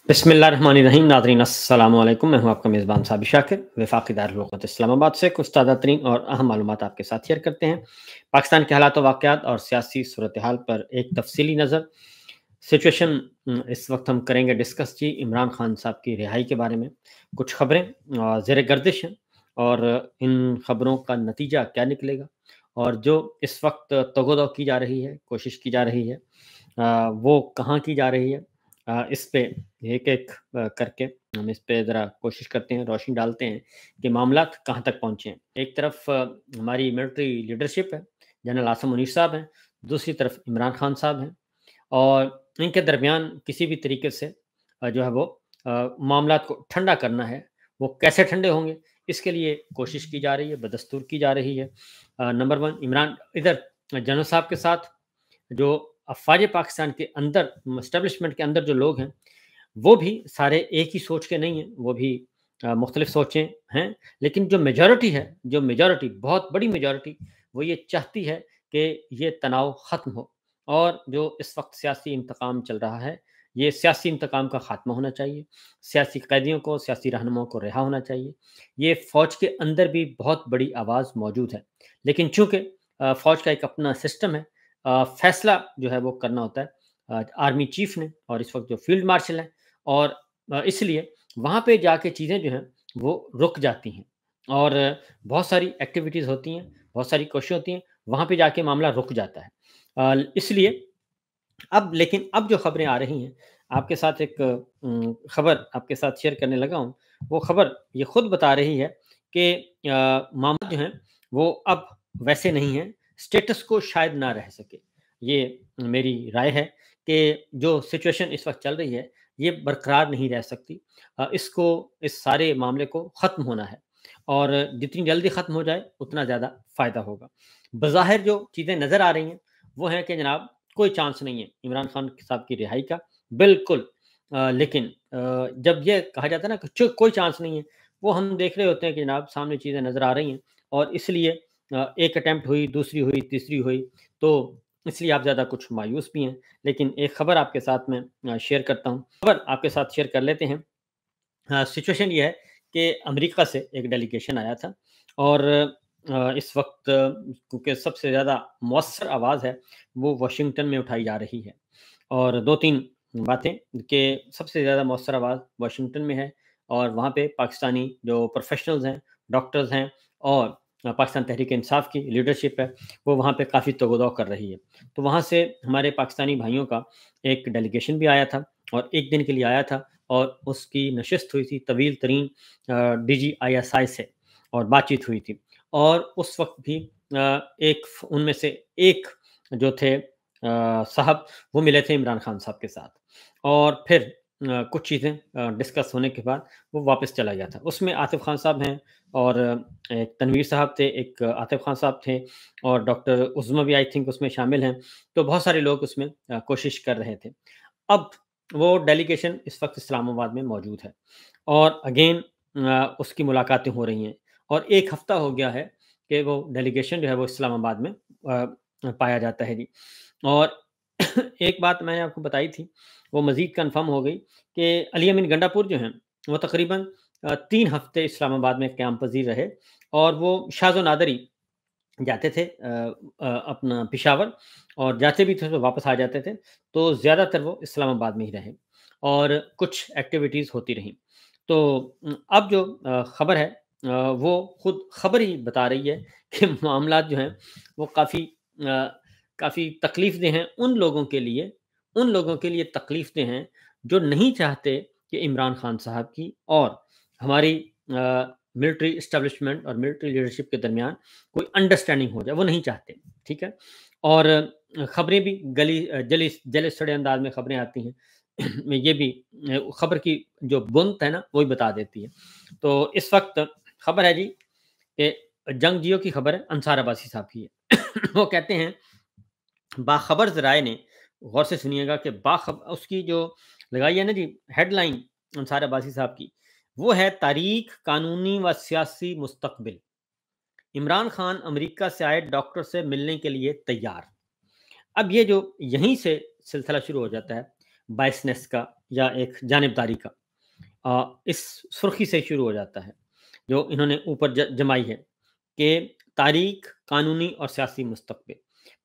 बिस्मिल्लाहिर्रहमानिर्रहीम। नाज़रीन अस्सलाम वालेकुम। मैं हूं आपका मेज़बान साबिर शाकिर, वफ़ाक़ी दारुल लुग़त इस्लामाबाद से कुछ ताज़ा तरीन और अहम मालूमात आपके साथ शेयर करते हैं। पाकिस्तान के हालात व वाक़यात और सियासी सूरत-ए-हाल पर एक तफ़सीली नज़र। सिचुएशन इस वक्त हम करेंगे डिस्कस जी इमरान खान साहब की रिहाई के बारे में। कुछ ख़बरें ज़ेर गर्दिश हैं और इन ख़बरों का नतीजा क्या निकलेगा और जो इस वक्त तोगो-दो की जा रही है, कोशिश की जा रही है, वो कहाँ की जा रही है। इस पे एक-एक करके हम इस पे ज़रा कोशिश करते हैं, रोशनी डालते हैं कि मामलात कहाँ तक पहुँचे हैं। एक तरफ हमारी मिलिट्री लीडरशिप है, जनरल आसिम मुनीर साहब हैं, दूसरी तरफ इमरान खान साहब हैं और इनके दरमियान किसी भी तरीके से जो है वो मामलात को ठंडा करना है। वो कैसे ठंडे होंगे, इसके लिए कोशिश की जा रही है, बदस्तूर की जा रही है। नंबर 1 इमरान इधर जनरल साहब के साथ जो अफ़वाज पाकिस्तान के अंदर एस्टेब्लिशमेंट के अंदर जो लोग हैं, वो भी सारे एक ही सोच के नहीं हैं, वो भी मुख्तलिफ सोचें हैं। लेकिन जो मेजॉरिटी है, जो मेजॉरिटी बहुत बड़ी मेजॉरिटी वो ये चाहती है कि ये तनाव ख़त्म हो और जो इस वक्त सियासी इंतकाम चल रहा है, ये सियासी इंतकाम का ख़ात्मा होना चाहिए। सियासी कैदियों को, सियासी रहनुमाओं को रिहा होना चाहिए। ये फ़ौज के अंदर भी बहुत बड़ी आवाज़ मौजूद है। लेकिन चूँकि फ़ौज का एक अपना सिस्टम है, फ़ैसला जो है वो करना होता है आर्मी चीफ़ ने और इस वक्त जो फ़ील्ड मार्शल हैं और इसलिए वहाँ पे जाके चीज़ें जो हैं वो रुक जाती हैं और बहुत सारी एक्टिविटीज़ होती हैं, बहुत सारी कोशिशें होती हैं, वहाँ पे जाके मामला रुक जाता है। इसलिए अब जो खबरें आ रही हैं, आपके साथ एक खबर आपके साथ शेयर करने लगा हूँ। वो खबर ये खुद बता रही है कि मामला जो है वो अब वैसे नहीं है, स्टेटस को शायद ना रह सके। ये मेरी राय है कि जो सिचुएशन इस वक्त चल रही है, ये बरकरार नहीं रह सकती। इसको इस सारे मामले को ख़त्म होना है और जितनी जल्दी ख़त्म हो जाए, उतना ज़्यादा फ़ायदा होगा। बज़ाहिर जो चीज़ें नज़र आ रही हैं, वो है कि जनाब कोई चांस नहीं है इमरान खान साहब की रिहाई का, बिल्कुल। लेकिन जब ये कहा जाता है ना कि कोई चांस नहीं है, वो हम देख रहे होते हैं कि जनाब सामने चीज़ें नज़र आ रही हैं और इसलिए एक अटेम्प्ट हुई, दूसरी हुई, तीसरी हुई, तो इसलिए आप ज़्यादा कुछ मायूस भी हैं। लेकिन एक खबर आपके साथ मैं शेयर करता हूँ, खबर आपके साथ शेयर कर लेते हैं। सिचुएशन ये है कि अमेरिका से एक डेलीगेशन आया था और इस वक्त क्योंकि सबसे ज़्यादा मौसर आवाज़ है, वो वाशिंगटन में उठाई जा रही है और 2-3 बातें कि सबसे ज़्यादा मौसर आवाज़ वाशिंगटन में है और वहाँ पे पाकिस्तानी जो प्रोफ़ेशनल्स हैं, डॉक्टर्स हैं और पाकिस्तान तहरीक-ए-इंसाफ की लीडरशिप है, वो वहाँ पे काफ़ी तोगो-दो कर रही है। तो वहाँ से हमारे पाकिस्तानी भाइयों का एक डेलीगेशन भी आया था और 1 दिन के लिए आया था और उसकी नशिस्त हुई थी तवील तरीन DGISI से और बातचीत हुई थी और उस वक़्त भी एक उनमें से एक जो थे साहब, वो मिले थे इमरान खान साहब के साथ और फिर कुछ चीज़ें डिस्कस होने के बाद वो वापस चला गया था। उसमें आतिफ़ खान साहब हैं और एक तनवीर साहब थे, एक आतिफ़ खान साहब थे और डॉक्टर उज़्मा भी आई थिंक उसमें शामिल हैं। तो बहुत सारे लोग उसमें कोशिश कर रहे थे। अब वो डेलीगेशन इस वक़्त इस्लामाबाद में मौजूद है और अगेन उसकी मुलाकातें हो रही हैं और 1 हफ़्ता हो गया है कि वो डेलीगेशन जो है वो इस्लामाबाद में पाया जाता है जी। और एक बात मैंने आपको बताई थी, वो मज़ीद कन्फ़र्म हो गई कि अली अमीन गंडापुर जो हैं, वो तकरीबन 3 हफ़्ते इस्लामाबाद में क़याम पज़ीर रहे और वो शाज़ व नादरी जाते थे अपना पेशावर और जाते भी थे तो वापस आ जाते थे। तो ज़्यादातर वो इस्लामाबाद में ही रहे और कुछ एक्टिविटीज़ होती रहीं। तो अब जो खबर है वो खुद खबर ही बता रही है कि मामलात जो हैं वो काफ़ी तकलीफ़देह हैं उन लोगों के लिए तकलीफ़देह हैं जो नहीं चाहते कि इमरान खान साहब की और हमारी मिलिट्री एस्टेब्लिशमेंट और मिलिट्री लीडरशिप के दरमियान कोई अंडरस्टैंडिंग हो जाए, वो नहीं चाहते, ठीक है? और खबरें भी जली जले सड़े अंदाज में खबरें आती हैं। ये भी खबर की जो बुनत है ना, वो ही बता देती है। तो इस वक़्त खबर है जी कि जंगजियों की खबर है, अंसार अब्बासी साहब की है। वो कहते हैं, बाखबर ज़राए ने गौर से सुनिएगा कि उसकी जो लगाई है ना जी हेडलाइन अंसार अब्बासी साहब की, वो है तारीख, कानूनी व सियासी मुस्तक़बिल। इमरान खान अमेरिका से आए डॉक्टर से मिलने के लिए तैयार। अब ये जो यहीं से सिलसिला शुरू हो जाता है, बायसनेस का या एक जानिबदारी का। इस सुर्खी से शुरू हो जाता है, जो इन्होंने ऊपर जमाई है कि तारीख, कानूनी और सियासी मुस्तकबिल।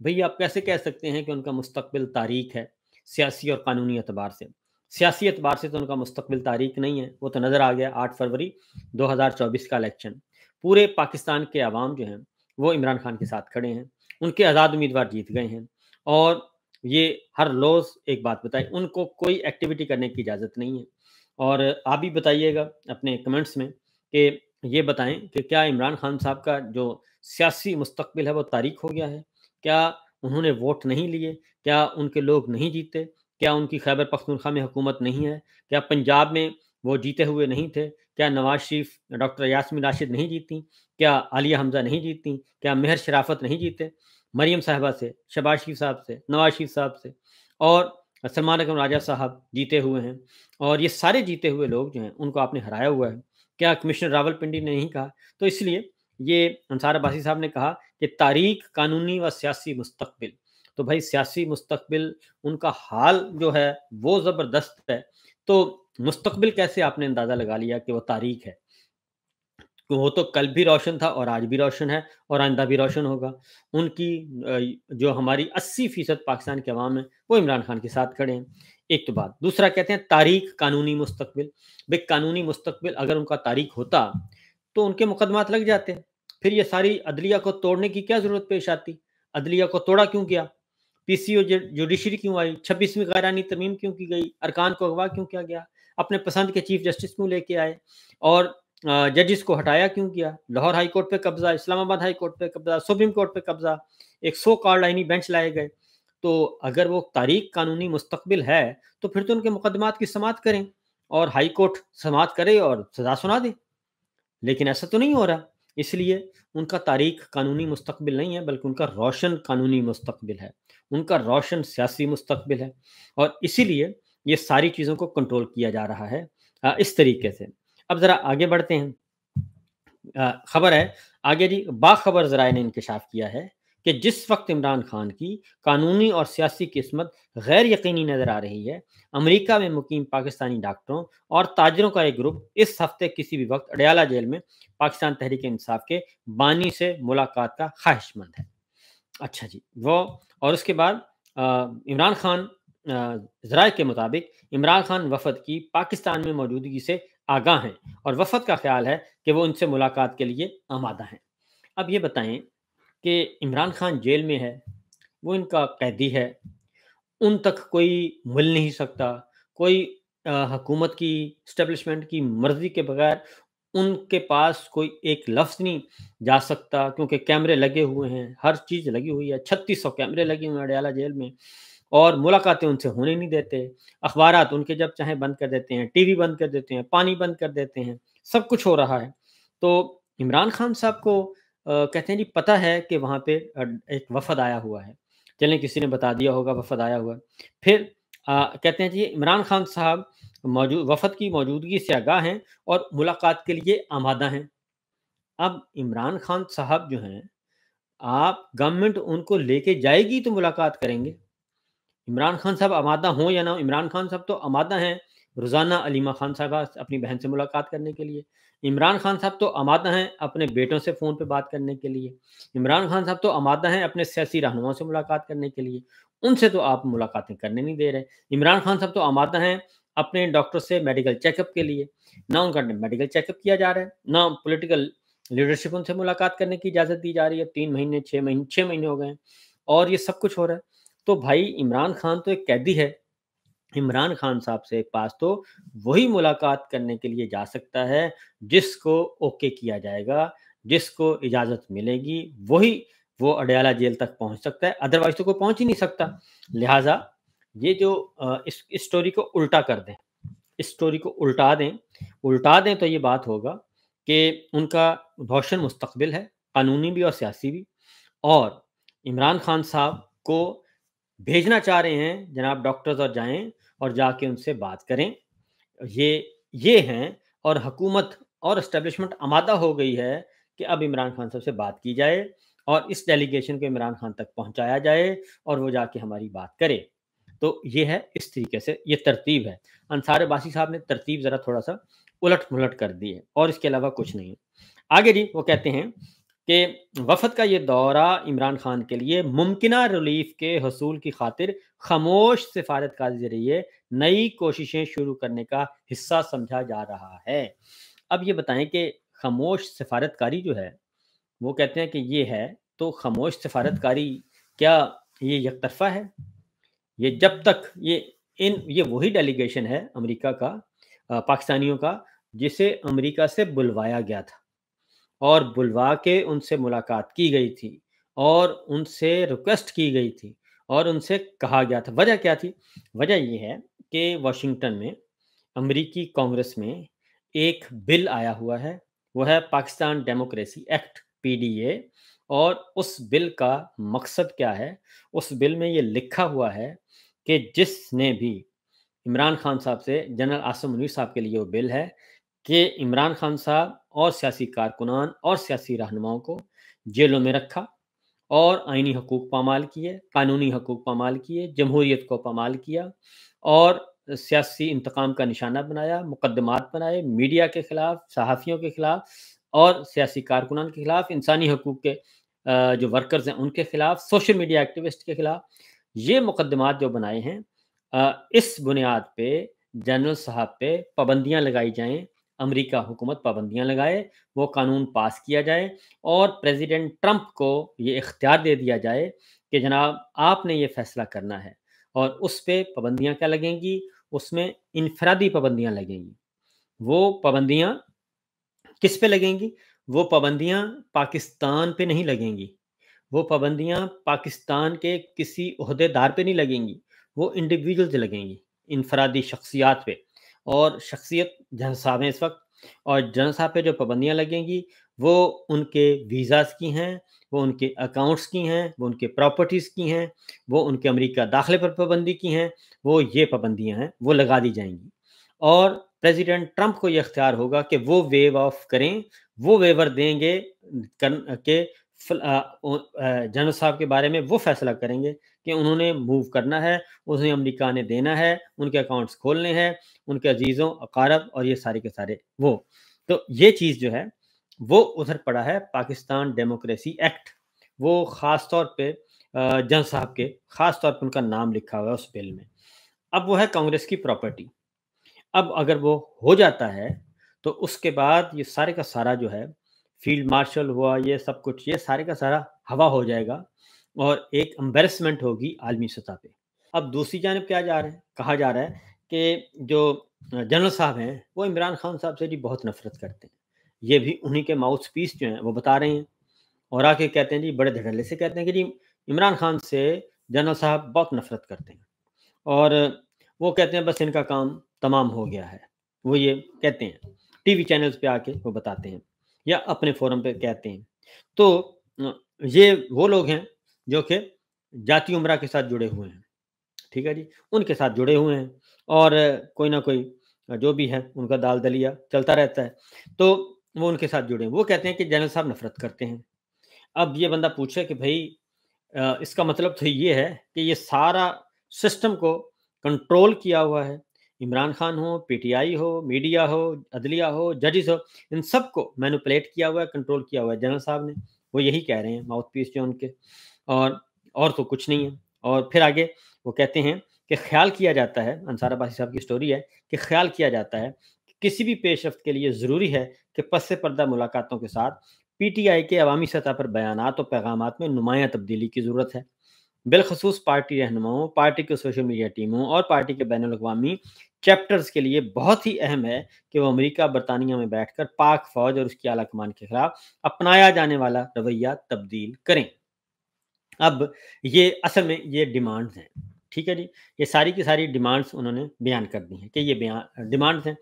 भई आप कैसे कह सकते हैं कि उनका मुस्तकबिल तारीख है, सियासी और कानूनी एतबार से? सियासी एतबार से तो उनका मुस्तकबिल तारीख नहीं है, वो तो नज़र आ गया 8 फरवरी 2024 का इलेक्शन। पूरे पाकिस्तान के अवाम जो हैं, वो इमरान खान के साथ खड़े हैं, उनके आज़ाद उम्मीदवार जीत गए हैं और ये हर रोज़ एक बात बताएँ, उनको कोई एक्टिविटी करने की इजाज़त नहीं है। और आप भी बताइएगा अपने कमेंट्स में कि ये बताएँ कि क्या इमरान खान साहब का जो सियासी मुस्तकबिल है वो तारीख हो गया है? क्या उन्होंने वोट नहीं लिए? क्या उनके लोग नहीं जीते? क्या उनकी खैबर पख्तूनख्वा में हुकूमत नहीं है? क्या पंजाब में वो जीते हुए नहीं थे? क्या नवाज़ शरीफ, डॉक्टर यास्मीन राशिद नहीं जीतीं? क्या आलिया हमज़ा नहीं जीतीं? क्या मेहर शराफत नहीं जीते? मरियम साहिबा से, शहबाज शरीफ साहब से, नवाज़ शरीफ साहब से और सलमान अकरम राजा साहब जीते हुए हैं। और ये सारे जीते हुए लोग जो हैं, उनको आपने हराया हुआ है। क्या कमिश्नर रावलपिंडी ने नहीं कहा? तो इसलिए ये अंसार अब्बासी साहब ने कहा कि तारीख, कानूनी व सियासी मुस्तकबिल। तो भाई सियासी मुस्तकबिल उनका हाल जो है वो ज़बरदस्त है। तो मुस्तकबिल कैसे आपने अंदाज़ा लगा लिया कि वो तारीख है? तो वो तो कल भी रोशन था और आज भी रोशन है और आइंदा भी रोशन होगा। उनकी जो हमारी 80% पाकिस्तान के अवाम है, वो इमरान खान के साथ खड़े हैं। एक तो बात। दूसरा कहते हैं तारीख, कानूनी मुस्तकबिल। भई कानूनी मुस्तकबिल अगर उनका तारीख होता, तो उनके मुकदमात लग जाते। फिर ये सारी अदलिया को तोड़ने की क्या ज़रूरत पेश आती? अदलिया को तोड़ा क्यों गया? पीसीओ जुडिशरी क्यों आई? 26वीं गैरानी तरमीम क्यों की गई? अरकान को अगवा क्यों किया गया? अपने पसंद के चीफ जस्टिस क्यों लेके आए? और जजेस को हटाया क्यों किया? लाहौर हाई कोर्ट पे कब्जा, इस्लामाबाद हाई कोर्ट पे कब्जा, सुप्रीम कोर्ट पे कब्जा, एक सो कॉल्ड आईनी बेंच लाए गए। तो अगर वो तारीख, कानूनी मुस्तकबिल है, तो फिर तो उनके मुकदमात की समाअत करें और हाई कोर्ट समाअत करे और सज़ा सुना दे। लेकिन ऐसा तो नहीं हो रहा। इसलिए उनका तारीख, कानूनी मुस्तकबिल नहीं है, बल्कि उनका रोशन कानूनी मुस्तकबिल है। उनका रोशन सियासी मुस्तकबिल है और इसीलिए ये सारी चीज़ों को कंट्रोल किया जा रहा है इस तरीके से। अब ज़रा आगे बढ़ते हैं। खबर है आगे जी, बाखबर ज़राए ने इंकशाफ किया है कि जिस वक्त इमरान खान की कानूनी और सियासी किस्मत गैर यकीनी नज़र आ रही है, अमेरिका में मुकीम पाकिस्तानी डॉक्टरों और ताजरों का एक ग्रुप इस हफ्ते किसी भी वक्त अडयाला जेल में पाकिस्तान तहरीक इंसाफ के बानी से मुलाकात का ख्वाहिशमंद है। अच्छा जी, वो और उसके बाद इमरान खान ज़राए के मुताबिक इमरान खान वफ़द की पाकिस्तान में मौजूदगी से आगाह हैं और वफ़द का ख़्याल है कि वो उनसे मुलाकात के लिए आमादा हैं। अब ये बताएँ कि इमरान खान जेल में है, वो इनका कैदी है, उन तक कोई मिल नहीं सकता, कोई हुकूमत की एस्टेब्लिशमेंट की मर्ज़ी के बगैर उनके पास कोई एक लफ्ज़ नहीं जा सकता क्योंकि कैमरे लगे हुए हैं, हर चीज़ लगी हुई है, 3600 कैमरे लगे हुए हैं अडयाला जेल में और मुलाकातें उनसे होने नहीं देते। अखबारात उनके जब चाहें बंद कर देते हैं, टीवी बंद कर देते हैं, पानी बंद कर देते हैं, सब कुछ हो रहा है। तो इमरान खान साहब को कहते हैं जी पता है कि वहाँ पे एक वफ़द आया हुआ है। चलें किसी ने बता दिया होगा वफ़द आया हुआ है। फिर कहते हैं जी इमरान खान साहब वफ़द की मौजूदगी से आगाह हैं और मुलाकात के लिए आमादा हैं। अब इमरान खान साहब जो हैं, आप गवर्नमेंट उनको लेके जाएगी तो मुलाकात करेंगे। इमरान खान साहब आमादा हों या ना हो, इमरान खान साहब तो आमादा हैं रोज़ाना अलीमा खान साहिबा अपनी बहन से मुलाकात करने के लिए। इमरान खान साहब तो आमादा हैं अपने बेटों से फ़ोन पे बात करने के लिए। इमरान खान साहब तो आमादा हैं अपने सियासी रहनुमाओं से मुलाकात करने के लिए। उनसे तो आप मुलाकातें करने नहीं दे रहे। इमरान खान साहब तो आमादा हैं अपने डॉक्टर से मेडिकल चेकअप के लिए। ना उनका मेडिकल चेकअप किया जा रहा है, ना पॉलिटिकल लीडरशिप उनसे मुलाकात करने की इजाज़त दी जा रही है। 3 महीने, 6 महीने हो गए हैं और ये सब कुछ हो रहा है। तो भाई इमरान खान तो एक कैदी है। इमरान खान साहब से पास तो वही मुलाकात करने के लिए जा सकता है जिसको ओके किया जाएगा, जिसको इजाज़त मिलेगी, वही वो अडयाला जेल तक पहुँच सकता है, अदरवाइज़ तो कोई पहुँच ही नहीं सकता। लिहाज़ा ये जो इस स्टोरी को उल्टा कर दें, इस स्टोरी को उल्टा दें तो ये बात होगा कि उनका रोशन मुस्तकबिल है, कानूनी भी और सियासी भी और इमरान खान साहब को भेजना चाह रहे हैं जनाब डॉक्टर्स और जाएँ और जाके उनसे बात करें। ये ये हैं और हुकूमत और एस्टेब्लिशमेंट आमादा हो गई है कि अब इमरान खान साहब से बात की जाए और इस डेलीगेशन को इमरान खान तक पहुँचाया जाए और वो जाके हमारी बात करे। تو یہ ہے اس طریقے سے یہ ترتیب ہے۔ انصار عباسی صاحب نے ترتیب ذرا تھوڑا-سا الٹ-پلٹ کر دی ہے اور اس کے علاوہ کچھ نہیں ہے۔ آگے جی وہ کہتے ہیں کہ وفد کا یہ دورہ عمران خان کے لیے ممکنہ ریلیف کے حصول کی خاطر خاموش سفارتکاری کے ذریعے نئی کوششیں شروع کرنے کا حصہ سمجھا جا رہا ہے۔ اب یہ بتائیں کہ خاموش سفارتکاری جو ہے وہ کہتے ہیں کہ یہ ہے، تو خاموش سفارتکاری کیا یہ یک طرفہ ہے؟ یہ جب تک یہ وہی ڈیلیگیشن ہے امریکہ کا، پاکستانیوں کا، جسے امریکہ سے بلوایا گیا تھا اور بلوا کے ان سے ملاقات کی گئی تھی اور ان سے ریکویسٹ کی گئی تھی اور ان سے کہا گیا تھا۔ وجہ کیا تھی؟ وجہ یہ ہے کہ واشنگٹن میں امریکی کانگریس میں ایک بل آیا ہوا ہے، وہ ہے پاکستان ڈیموکریسی ایکٹ PDA، اور اس بل کا مقصد کیا ہے؟ اس بل میں یہ لکھا ہوا ہے کہ جس نے بھی عمران خان صاحب سے، جنرل عاصم منیر صاحب کے لیے وہ بل ہے کہ عمران خان صاحب اور سیاسی کارکنان اور سیاسی رہنماؤں کو جیلوں میں رکھا اور آئینی حقوق پامال کیے، قانونی حقوق پامال کیے، جمہوریت کو پامال کیا اور سیاسی انتقام کا نشانہ بنایا، مقدمات بنائے میڈیا کے خلاف، صحافیوں کے خلاف اور سیاسی کارکنان کے خلاف، انسانی حقوق کے جو ورکرز ہیں ان کے خلاف، سوشل میڈیا ایکٹیوسٹ کے خلاف۔ یہ مقدمات جو بنائے ہیں، اس بنیاد پہ جنرل صاحب پہ پابندیاں لگائی جائیں، امریکہ حکومت پابندیاں لگائے، وہ قانون پاس کیا جائے اور پریزیڈنٹ ٹرمپ کو یہ اختیار دے دیا جائے کہ جناب آپ نے یہ فیصلہ کرنا ہے، اور اس پہ پابندیاں کیا لگیں گی؟ اس میں انفرادی پابندیاں لگیں گی۔ وہ پابندیاں کس پہ لگیں گی؟ وہ پابندیاں پاکستان پہ نہیں لگیں گی، وہ پابندیاں پاکستان کے کسی عہدے دار پہ نہیں لگیں گی، وہ انڈیویجول سے لگیں گی، انفرادی شخصیات پہ۔ اور شخصیت جنرل صاحب ہیں اس وقت، اور جنرل صاحب پہ جو پابندیاں لگیں گی وہ ان کے ویزاز کی ہیں، وہ ان کے اکاؤنٹس کی ہیں، وہ ان کے پراپرٹیز کی ہیں، وہ ان کے امریکہ داخلے پر پابندی کی ہیں، وہ یہ پابندیاں ہیں وہ لگا دی جائیں گی۔ اور پریزیڈنٹ ٹرمپ کو یہ اختیار ہوگا کہ وہ ویو آف کریں، وہ ویور دیں گے کہ جنرل صاحب کے بارے میں وہ فیصلہ کریں گے کہ انہوں نے موو کرنا ہے، انہیں امریکہ نے دینا ہے، ان کے اکاؤنٹس کھولنے ہیں، ان کے عزیزوں اقارب اور یہ سارے کے سارے وہ۔ تو یہ چیز جو ہے وہ ادھر پڑا ہے پاکستان ڈیموکریسی ایکٹ، وہ خاص طور پہ جنرل صاحب کے خاص طور پہ ان کا نام لکھا ہوا ہے اس بل میں۔ اب وہ ہے کانگریس کی پراپرٹی۔ اب اگر وہ ہو جاتا ہے تو اس کے بعد یہ سارے کا سارا جو ہے فیلڈ مارشل ہوا، یہ سب کچھ، یہ سارے کا سارا ہوا ہو جائے گا اور ایک امبیرسمنٹ ہوگی عالمی سطح پہ۔ اب دوسری جانب کیا کہا جا رہا ہے کہ جو جنرل صاحب ہیں وہ عمران خان صاحب سے جی بہت نفرت کرتے ہیں، یہ بھی انہی کے ماؤتھ پیس جو ہیں وہ بتا رہے ہیں، اور آ کے کہتے ہیں جی بڑے دھڑلے سے کہتے ہیں کہ جی عمران خان سے جنرل صاحب بہت نفرت کرتے ہیں، اور وہ کہتے ہیں بس ان کا کام تمام ہو گیا ہے۔ وہ یہ کہتے ہیں ٹی وی چینلز پہ آ کے وہ بتاتے ہیں یا اپنے فورم پہ کہتے ہیں۔ تو یہ وہ لوگ ہیں جو کہ جاتی عمرہ کے ساتھ جڑے ہوئے ہیں، ٹھیک ہے جی، ان کے ساتھ جڑے ہوئے ہیں اور کوئی نہ کوئی جو بھی ہے ان کا دال دلیا چلتا رہتا ہے، تو وہ ان کے ساتھ جڑے ہیں۔ وہ کہتے ہیں کہ جنرل صاحب نفرت کرتے ہیں۔ اب یہ بندہ پوچھے کہ بھائی اس کا مطلب تو یہ ہے کہ یہ سارا سسٹم کو کنٹرول کیا ہوا ہے، عمران خان ہو، PTI ہو، میڈیا ہو، عدلیہ ہو، ججز ہو، ان سب کو مینوپولیٹ کیا ہوا ہے، کنٹرول کیا ہوا ہے جنرل صاحب نے۔ وہ یہی کہہ رہے ہیں ماؤتھ پیس جو ان کے، اور تو کچھ نہیں ہے۔ اور پھر آگے وہ کہتے ہیں کہ خیال کیا جاتا ہے، انصار عباسی صاحب کی سٹوری ہے کہ خیال کیا جاتا ہے کہ کسی بھی پیش رفت کے لیے ضروری ہے کہ پس پردہ ملاقاتوں کے ساتھ PTI کے عوامی سطح پر بیانات اور پیغامات میں نمایاں تبدیلی کی ضرورت ہے، بالخصوص پارٹی رہنماؤں، پارٹی کے سوشل میڈیا ٹیموں اور پارٹی کے بین الاقوامی چیپٹرز کے لیے بہت ہی اہم ہے کہ وہ امریکہ برطانیہ میں بیٹھ کر پاک فوج اور اس کی اعلیٰ کمان کے خلاف اپنایا جانے والا رویہ تبدیل کریں۔ اب یہ اصل میں یہ ڈیمانڈز ہیں، ٹھیک ہے جی، یہ ساری کی ساری ڈیمانڈز انہوں نے بیان کر دی ہیں کہ یہ ڈیمانڈز ہیں۔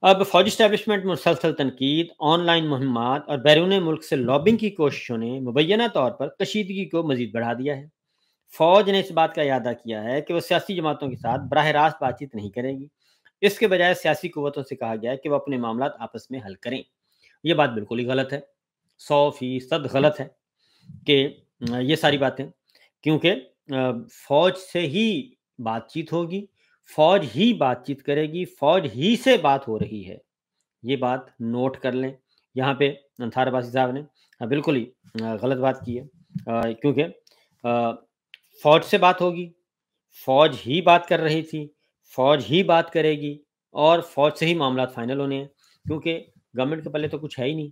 اب فوجی اسٹیبلشمنٹ مسلسل تنقید، آن لائن مہمات اور بیرون ملک سے لابنگ کی کوششوں نے مبینہ طور پر کشیدگی کو مزید بڑھا دیا ہے۔ فوج نے اس بات کا اعادہ کیا ہے کہ وہ سیاسی جماعتوں کے ساتھ براہ راست بات چیت نہیں کرے گی، اس کے بجائے سیاسی قوتوں سے کہا گیا ہے کہ وہ اپنے معاملات آپس میں حل کریں۔ یہ بات بالکل ہی غلط ہے، 100% غلط ہے کہ یہ ساری باتیں، کیونکہ فوج سے ہی بات چیت ہوگی، فوج ہی بات چیت کرے گی، فوج ہی سے بات ہو رہی ہے۔ یہ بات نوٹ کر لیں۔ یہاں پہ انصار عباسی صاحب نے بالکل ہی غلط بات کی ہے، کیونکہ فوج سے بات ہوگی، فوج ہی بات کر رہی تھی، فوج ہی بات کرے گی اور فوج سے ہی معاملات فائنل ہونے ہیں، کیونکہ گورنمنٹ کے پلے تو کچھ ہے ہی نہیں۔